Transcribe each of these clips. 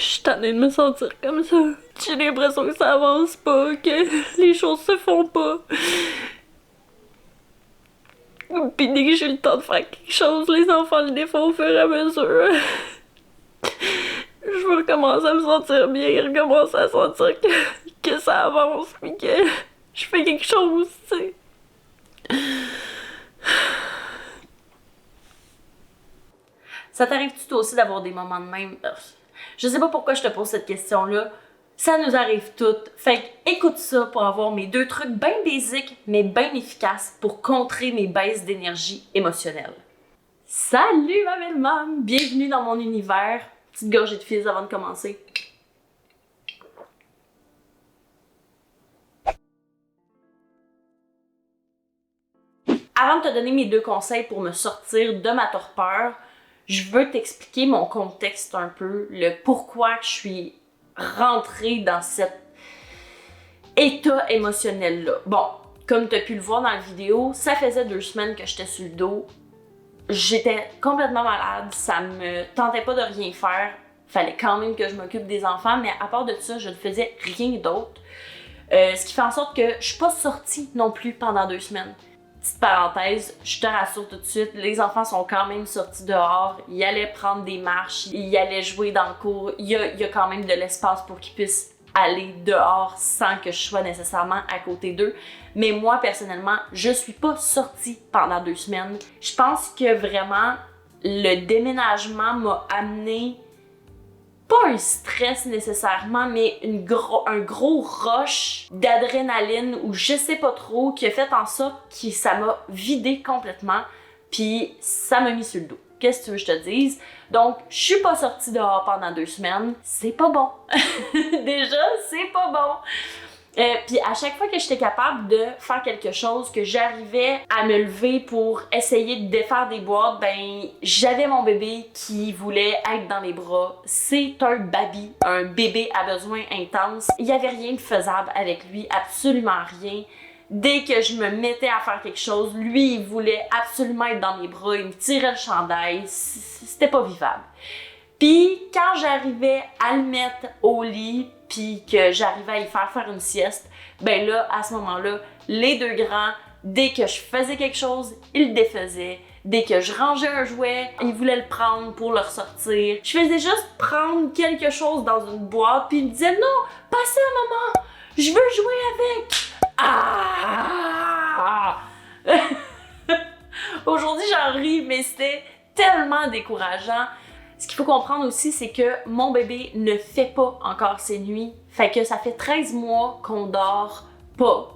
Je suis tannée de me sentir comme ça. J'ai l'impression que ça avance pas, que les choses se font pas. Puis dès que j'ai le temps de faire quelque chose, les enfants le défont au fur et à mesure. Je veux recommencer à me sentir bien, recommencer à sentir que ça avance, puis que je fais quelque chose, tu sais. Ça t'arrive-tu toi aussi d'avoir des moments de même? Je sais pas pourquoi je te pose cette question-là. Ça nous arrive toutes. Fait que écoute ça pour avoir mes 2 trucs bien basiques, mais bien efficaces pour contrer mes baisses d'énergie émotionnelle. Salut ma belle maman! Bienvenue dans mon univers. Petite gorgée de fizz avant de commencer. Avant de te donner mes 2 conseils pour me sortir de ma torpeur, je veux t'expliquer mon contexte un peu, le pourquoi je suis rentrée dans cet état émotionnel-là. Bon, comme tu as pu le voir dans la vidéo, ça faisait 2 semaines que j'étais sur le dos. J'étais complètement malade, ça me tentait pas de rien faire. Fallait quand même que je m'occupe des enfants, mais à part de ça, je ne faisais rien d'autre. Ce qui fait en sorte que je suis pas sortie non plus pendant 2 semaines. Petite parenthèse, je te rassure tout de suite, les enfants sont quand même sortis dehors, ils allaient prendre des marches, ils allaient jouer dans le cours, il y a quand même de l'espace pour qu'ils puissent aller dehors sans que je sois nécessairement à côté d'eux. Mais moi, personnellement, je suis pas sortie pendant 2 semaines. Je pense que vraiment, le déménagement m'a amené pas un stress nécessairement, mais un gros rush d'adrénaline ou je sais pas trop qui a fait en sorte que ça m'a vidé complètement puis ça m'a mis sur le dos. Qu'est-ce que tu veux que je te dise? Donc, je suis pas sortie dehors pendant 2 semaines. C'est pas bon. Déjà, c'est pas bon. Puis à chaque fois que j'étais capable de faire quelque chose, que j'arrivais à me lever pour essayer de défaire des boîtes, ben j'avais mon bébé qui voulait être dans les bras. C'est un baby, un bébé à besoins intenses. Il n'y avait rien de faisable avec lui, absolument rien. Dès que je me mettais à faire quelque chose, lui, il voulait absolument être dans mes bras, il me tirait le chandail, c'était pas vivable. Puis quand j'arrivais à le mettre au lit, puis que j'arrivais à y faire une sieste, ben là, à ce moment-là, les 2 grands, dès que je faisais quelque chose, ils le défaisaient. Dès que je rangeais un jouet, ils voulaient le prendre pour le ressortir. Je faisais juste prendre quelque chose dans une boîte, puis ils me disaient « Non, passez à maman, je veux jouer avec! » Ah! Aujourd'hui, j'en ris, mais c'était tellement décourageant. Ce qu'il faut comprendre aussi, c'est que mon bébé ne fait pas encore ses nuits. Fait que ça fait 13 mois qu'on dort pas.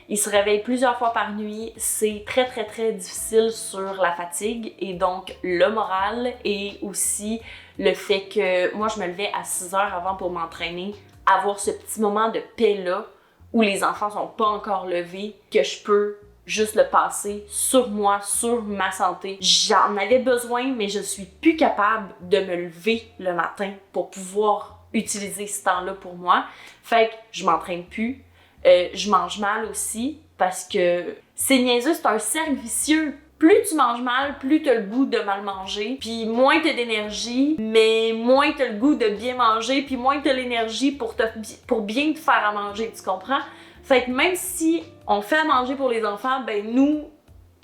Il se réveille plusieurs fois par nuit. C'est très, très, très difficile sur la fatigue et donc le moral et aussi le fait que moi, je me levais à 6 heures avant pour m'entraîner. Avoir ce petit moment de paix-là où les enfants sont pas encore levés, que je peux juste le passer sur moi, sur ma santé. J'en avais besoin, mais je suis plus capable de me lever le matin pour pouvoir utiliser ce temps-là pour moi. Fait que je m'entraîne plus. Je mange mal aussi parce que c'est niaiseux, c'est un cercle vicieux. Plus tu manges mal, plus tu as le goût de mal manger, puis moins tu as d'énergie, mais moins tu as le goût de bien manger, puis moins tu as l'énergie pour bien te faire à manger, tu comprends? Fait que même si on fait à manger pour les enfants, ben nous,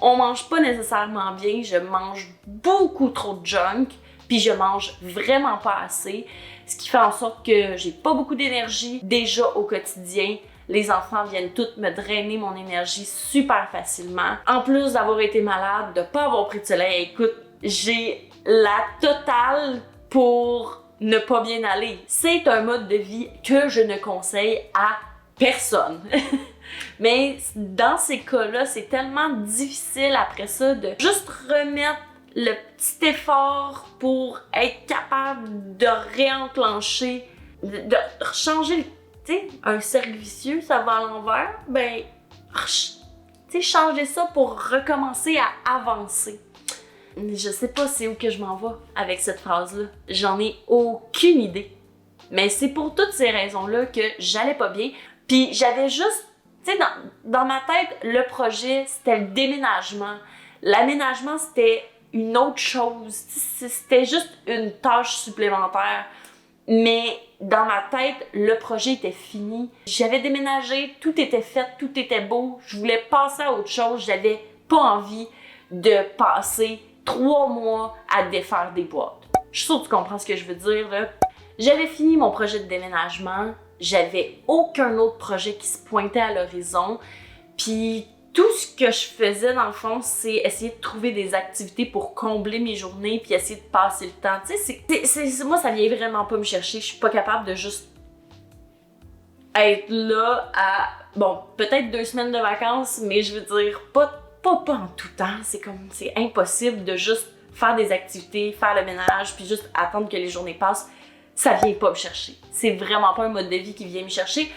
on mange pas nécessairement bien. Je mange beaucoup trop de junk, puis je mange vraiment pas assez, ce qui fait en sorte que j'ai pas beaucoup d'énergie déjà au quotidien. Les enfants viennent tous me drainer mon énergie super facilement. En plus d'avoir été malade, de pas avoir pris de soleil, écoute, j'ai la totale pour ne pas bien aller. C'est un mode de vie que je ne conseille à personne. Mais dans ces cas-là, c'est tellement difficile après ça de juste remettre le petit effort pour être capable de réenclencher, de changer, tu sais, un cercle vicieux, ça va à l'envers, ben, tu sais, changer ça pour recommencer à avancer. Je sais pas c'est où que je m'en vais avec cette phrase-là. J'en ai aucune idée. Mais c'est pour toutes ces raisons-là que j'allais pas bien. Puis j'avais juste, tu sais, dans ma tête, le projet, c'était le déménagement. L'aménagement, c'était une autre chose. C'était juste une tâche supplémentaire. Mais dans ma tête, le projet était fini. J'avais déménagé, tout était fait, tout était beau. Je voulais passer à autre chose. J'avais pas envie de passer 3 mois à défaire des boîtes. Je suis sûre que tu comprends ce que je veux dire, là. J'avais fini mon projet de déménagement. J'avais aucun autre projet qui se pointait à l'horizon. Puis tout ce que je faisais, dans le fond, c'est essayer de trouver des activités pour combler mes journées puis essayer de passer le temps. Tu sais, moi, ça vient vraiment pas me chercher. Je suis pas capable de juste être là à, bon, peut-être 2 semaines de vacances, mais je veux dire, pas en tout temps. C'est impossible de juste faire des activités, faire le ménage, puis juste attendre que les journées passent. Ça vient pas me chercher. C'est vraiment pas un mode de vie qui vient me chercher.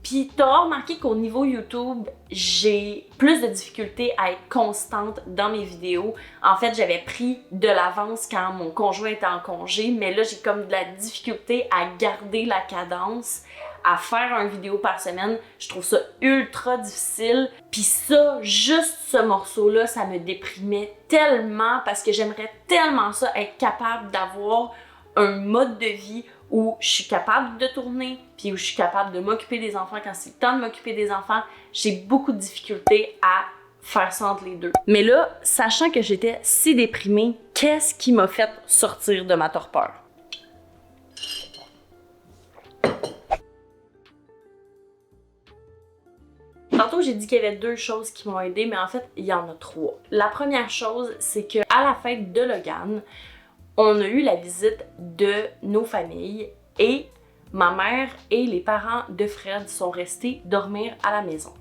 Puis t'auras remarqué qu'au niveau YouTube, j'ai plus de difficultés à être constante dans mes vidéos. En fait, j'avais pris de l'avance quand mon conjoint était en congé, mais là, j'ai comme de la difficulté à garder la cadence, à faire une vidéo par semaine. Je trouve ça ultra difficile. Puis ça, juste ce morceau-là, ça me déprimait tellement parce que j'aimerais tellement ça, être capable d'avoir un mode de vie où je suis capable de tourner, puis où je suis capable de m'occuper des enfants quand c'est le temps de m'occuper des enfants. J'ai beaucoup de difficultés à faire ça entre les deux. Mais là, sachant que j'étais si déprimée, qu'est-ce qui m'a fait sortir de ma torpeur? Tantôt, j'ai dit qu'il y avait 2 choses qui m'ont aidée, mais en fait, il y en a 3. La première chose, c'est que à la fête de Logan, on a eu la visite de nos familles et ma mère et les parents de Fred sont restés dormir à la maison.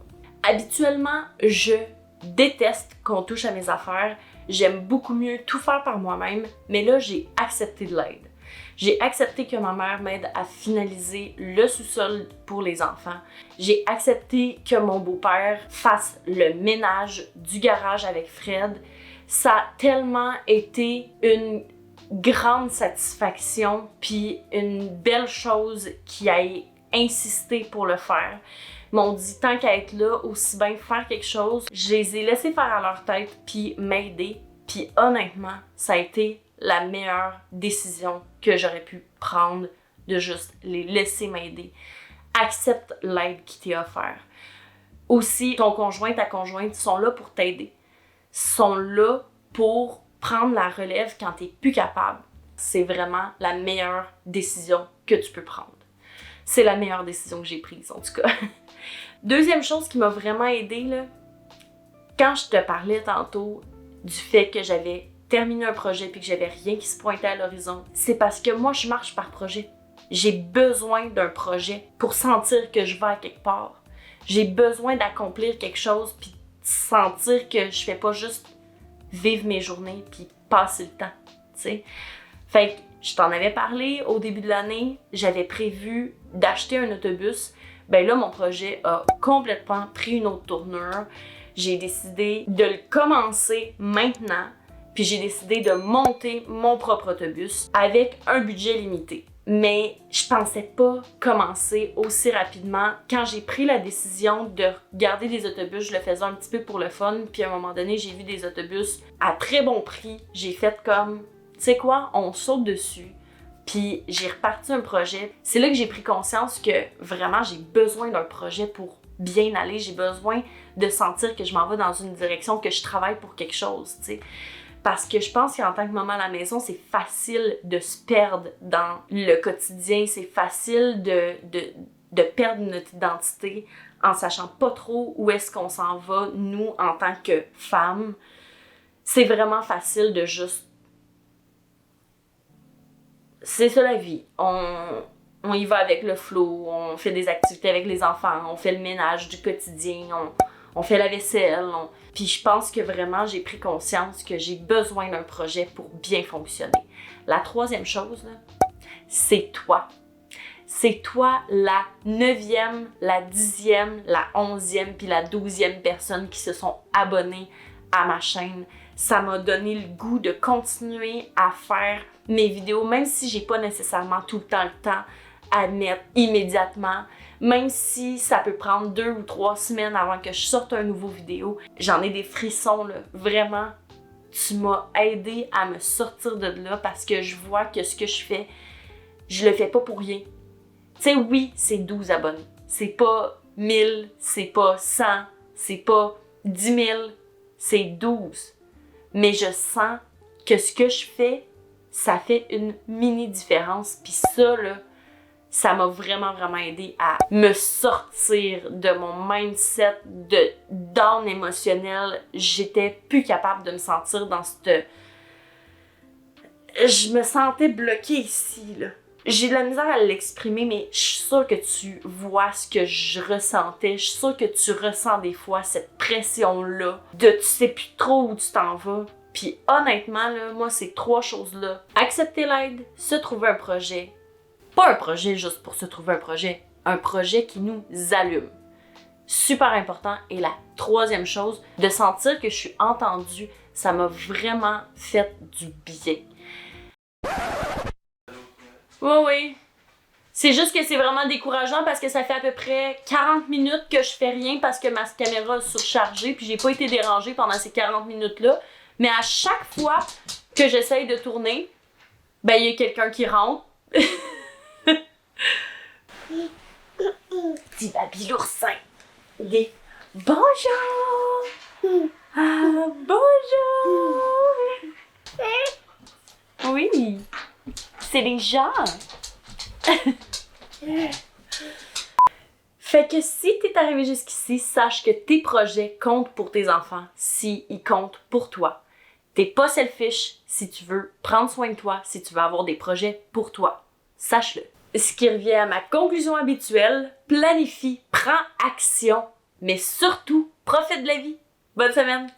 Habituellement, je déteste qu'on touche à mes affaires. J'aime beaucoup mieux tout faire par moi-même, mais là, j'ai accepté de l'aide. J'ai accepté que ma mère m'aide à finaliser le sous-sol pour les enfants. J'ai accepté que mon beau-père fasse le ménage du garage avec Fred. Ça a tellement été une grande satisfaction puis une belle chose qui a insisté pour le faire. Ils m'ont dit tant qu'à être là, aussi bien faire quelque chose. Je les ai laissés faire à leur tête puis m'aider. Puis honnêtement, ça a été la meilleure décision que j'aurais pu prendre, de juste les laisser m'aider. Accepte l'aide qui t'est offerte. Aussi, ton conjoint, ta conjointe sont là pour t'aider. Sont là pour prendre la relève quand t'es plus capable. C'est vraiment la meilleure décision que tu peux prendre. C'est la meilleure décision que j'ai prise, en tout cas. Deuxième chose qui m'a vraiment aidée, là, quand je te parlais tantôt du fait que j'avais terminé un projet puis que j'avais rien qui se pointait à l'horizon, c'est parce que moi, je marche par projet. J'ai besoin d'un projet pour sentir que je vais à quelque part. J'ai besoin d'accomplir quelque chose puis sentir que je fais pas juste vivre mes journées puis passer le temps, tu sais. Fait que je t'en avais parlé au début de l'année, j'avais prévu d'acheter un autobus. Ben là, mon projet a complètement pris une autre tournure. J'ai décidé de le commencer maintenant, puis j'ai décidé de monter mon propre autobus avec un budget limité. Mais je pensais pas commencer aussi rapidement. Quand j'ai pris la décision de garder des autobus, je le faisais un petit peu pour le fun, puis à un moment donné, j'ai vu des autobus à très bon prix. J'ai fait comme, tu sais quoi, on saute dessus. Puis j'ai reparti un projet. C'est là que j'ai pris conscience que vraiment j'ai besoin d'un projet pour bien aller. J'ai besoin de sentir que je m'en vais dans une direction, que je travaille pour quelque chose, tu sais. Parce que je pense qu'en tant que maman à la maison, c'est facile de se perdre dans le quotidien. C'est facile de perdre notre identité en sachant pas trop où est-ce qu'on s'en va, nous, en tant que femmes. C'est vraiment facile de juste... C'est ça la vie. On y va avec le flow, on fait des activités avec les enfants, on fait le ménage du quotidien, on fait la vaisselle. Puis je pense que vraiment, j'ai pris conscience que j'ai besoin d'un projet pour bien fonctionner. La troisième chose, là, c'est toi. C'est toi la 9e, la 10e, la 11e, puis la 12e personne qui se sont abonnées à ma chaîne. Ça m'a donné le goût de continuer à faire mes vidéos, même si j'ai pas nécessairement tout le temps à mettre immédiatement, même si ça peut prendre 2 ou 3 semaines avant que je sorte un nouveau vidéo. J'en ai des frissons, là. Vraiment, tu m'as aidé à me sortir de là parce que je vois que ce que je fais, je le fais pas pour rien. Tu sais, oui, c'est 12 abonnés. C'est pas 1000, c'est pas 100, c'est pas 10 000, c'est 12. Mais je sens que ce que je fais, ça fait une mini différence. Puis ça, là, ça m'a vraiment aidé à me sortir de mon mindset de down émotionnel. J'étais plus capable de me sentir dans cette... Je me sentais bloquée ici, là. J'ai de la misère à l'exprimer, mais je suis sûre que tu vois ce que je ressentais. Je suis sûre que tu ressens des fois cette pression-là de tu sais plus trop où tu t'en vas. Puis honnêtement, là, moi, ces 3 choses-là, accepter l'aide, se trouver un projet. Pas un projet juste pour se trouver un projet qui nous allume. Super important. Et la 3e chose, de sentir que je suis entendue, ça m'a vraiment fait du bien. Oui. C'est juste que c'est vraiment décourageant parce que ça fait à peu près 40 minutes que je fais rien parce que ma caméra est surchargée puis j'ai pas été dérangée pendant ces 40 minutes-là. Mais à chaque fois que j'essaye de tourner, ben il y a quelqu'un qui rentre. Petit baby l'oursin. Il est bonjour! Ah, bonjour! Oui, c'est les gens. Fait que si t'es arrivé jusqu'ici, sache que tes projets comptent pour tes enfants si ils comptent pour toi. T'es pas selfish si tu veux prendre soin de toi, si tu veux avoir des projets pour toi. Sache-le. Ce qui revient à ma conclusion habituelle, planifie, prends action, mais surtout, profite de la vie. Bonne semaine!